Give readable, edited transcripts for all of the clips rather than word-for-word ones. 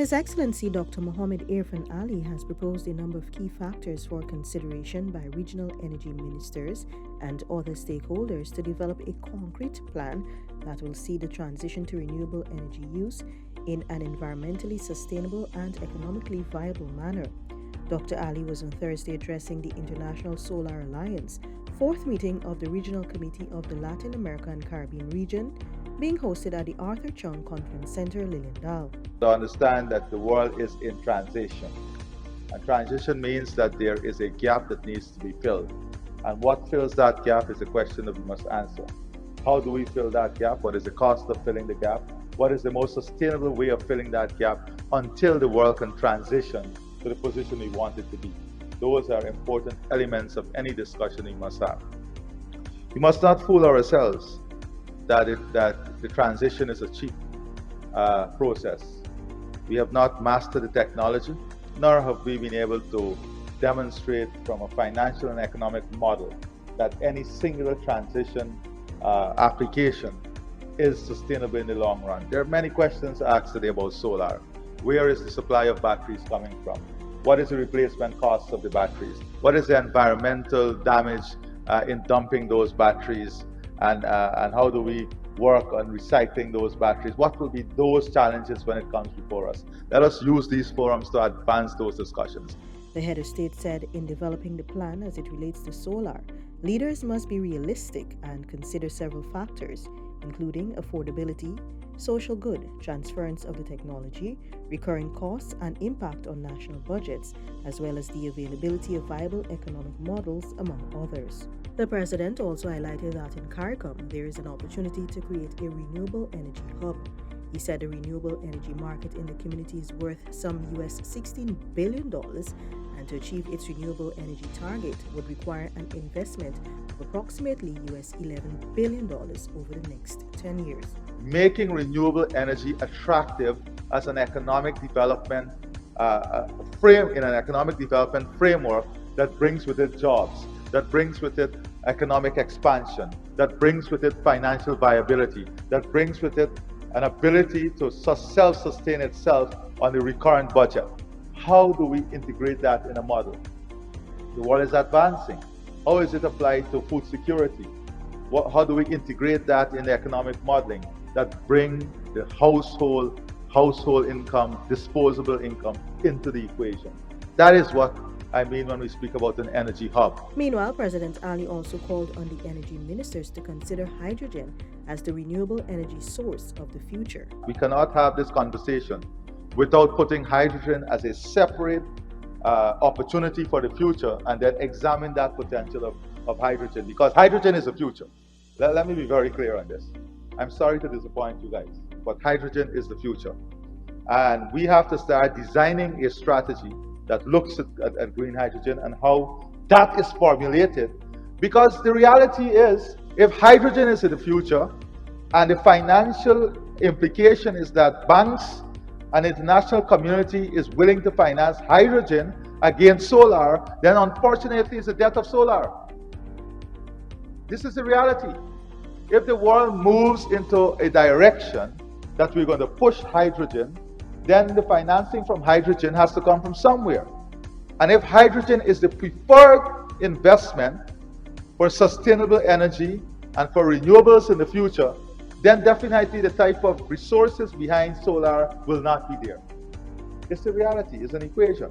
His Excellency Dr. Mohammed Irfan Ali has proposed a number of key factors for consideration by regional energy ministers and other stakeholders to develop a concrete plan that will see the transition to renewable energy use in an environmentally sustainable and economically viable manner. Dr. Ali was on Thursday addressing the International Solar Alliance, fourth meeting of the Regional Committee of the Latin America and Caribbean region, being hosted at the Arthur Chung Conference Center, Liliendal. To understand that the world is in transition. And transition means that there is a gap that needs to be filled. And what fills that gap is a question that we must answer. How do we fill that gap? What is the cost of filling the gap? What is the most sustainable way of filling that gap until the world can transition to the position we want it to be? Those are important elements of any discussion we must have. We must not fool ourselves that the transition is a cheap process. We have not mastered the technology, nor have we been able to demonstrate from a financial and economic model that any singular transition application is sustainable in the long run. There are many questions asked today about solar. Where is the supply of batteries coming from? What is the replacement cost of the batteries? What is the environmental damage in dumping those batteries? And how do we work on recycling those batteries? What will be those challenges when it comes before us? Let us use these forums to advance those discussions. The head of state said in developing the plan as it relates to solar, leaders must be realistic and consider several factors, including affordability, social good, transference of the technology, recurring costs and impact on national budgets, as well as the availability of viable economic models, among others. The president also highlighted that in CARICOM there is an opportunity to create a renewable energy hub. He said the renewable energy market in the community is worth some $16 billion, and to achieve its renewable energy target would require an investment of approximately $11 billion over the next 10 years. Making renewable energy attractive as an economic development framework that brings with it jobs, that brings with it economic expansion, that brings with it financial viability, that brings with it an ability to self-sustain itself on the recurrent budget. How do we integrate that in a model? The world is advancing. How is it applied to food security? How do we integrate that in the economic modeling that bring the household income, disposable income into the equation? That is what I mean when we speak about an energy hub. Meanwhile, President Ali also called on the energy ministers to consider hydrogen as the renewable energy source of the future. We cannot have this conversation without putting hydrogen as a separate opportunity for the future and then examine that potential of hydrogen, because hydrogen is the future. Let me be very clear on this. I'm sorry to disappoint you guys, but hydrogen is the future. And we have to start designing a strategy that looks at green hydrogen and how that is formulated. Because the reality is, if hydrogen is in the future, and the financial implication is that banks and international community is willing to finance hydrogen against solar, then unfortunately it's the death of solar. This is the reality. If the world moves into a direction that we're going to push hydrogen, then the financing from hydrogen has to come from somewhere. And if hydrogen is the preferred investment for sustainable energy and for renewables in the future, then definitely the type of resources behind solar will not be there. It's the reality, it's an equation.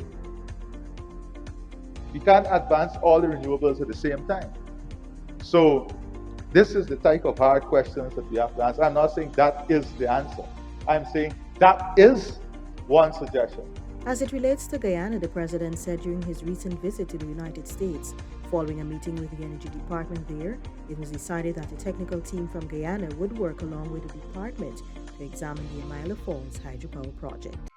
We can't advance all the renewables at the same time. So this is the type of hard questions that we have to answer. I'm not saying that is the answer. I'm saying that is one suggestion. As it relates to Guyana, the president said during his recent visit to the United States, following a meeting with the Energy Department there, it was decided that a technical team from Guyana would work along with the department to examine the Amila Falls hydropower project.